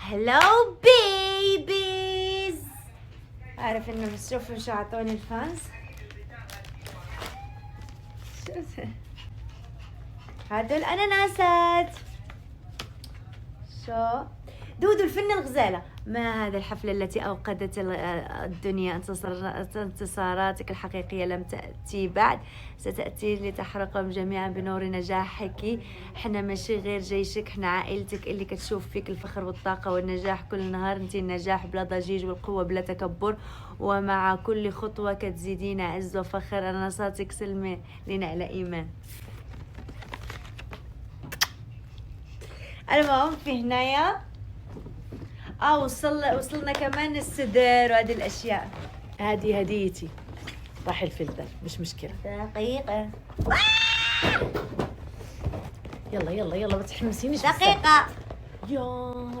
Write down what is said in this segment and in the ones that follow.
هلو بيبيز. اعرف انه بتشوفوا شو اعطوني الفانز. هادول الاناناسات. شو دودو الفن الغزالة، ما هذه الحفلة التي أوقدت الدنيا؟ انتصاراتك الحقيقية لم تأتي بعد، ستأتي لتحرقهم جميعا بنور نجاحك. احنا ماشي غير جيشك، احنا عائلتك اللي كتشوف فيك الفخر والطاقة والنجاح كل نهار. انتي النجاح بلا ضجيج والقوة بلا تكبر، ومع كل خطوة كتزيدين عز وفخر. أنا صاتك سلمي لنا على إيمان. المهم في هنايا وصلنا كمان السدر وهذه الاشياء. هذه هديتي، راح الفلتر مش مشكله. دقيقة يلا يلا يلا ما تحمسينيش. دقيقة. يا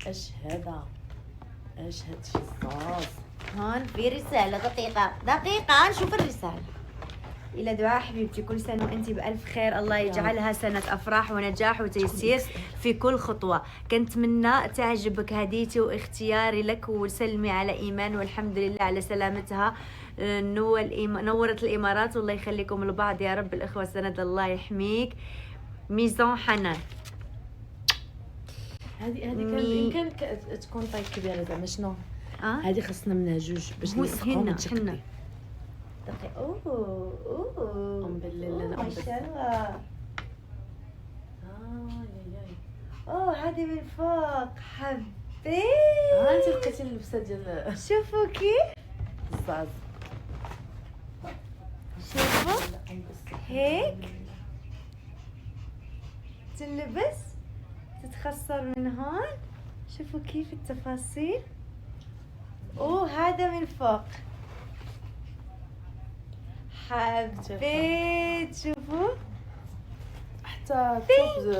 اش هذا شي صاص. هون في رسالة. دقيقة نشوف الرسالة. إلى دعاء حبيبتي، كل سنة وأنت بألف خير، الله يجعلها سنة أفراح ونجاح وتيسير في كل خطوة. كنتمنى تعجبك هديتي واختياري لك، وسلمي على إيمان والحمد لله على سلامتها. نورت الإمارات والله يخليكم لبعض يا رب. الإخوة سند، الله يحميك. ميزون حنان. هذه كان يمكن تكون طيب كبيرة زعما شنو؟ هذه خصنا منها جوج باش نلصقهم ونتشكل. دقيقة. اوه بالله ما شاء الله. هذه من فوق حبيت. انت لقيتي اللبسه ديال شوفوا كيف الزاز. شوفوا هيك تلبس تتخسر من هون. شوفوا كيف التفاصيل. هذا من فوق حبيت. شوفوا حتى قطن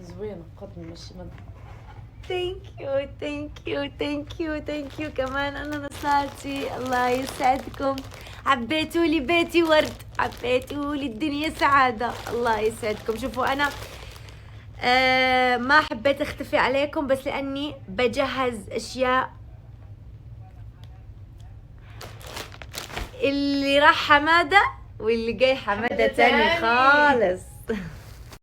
زوينه، قطن ماشي ثانك يو كمان. انا نصارتي الله يسعدكم. عبيتوا لي بيتي ورد، عبيتوا لي الدنيا سعاده، الله يسعدكم. شوفوا انا ما حبيت اختفي عليكم بس لاني بجهز اشياء. اللي راح حماده واللي جاي حماده تاني خالص.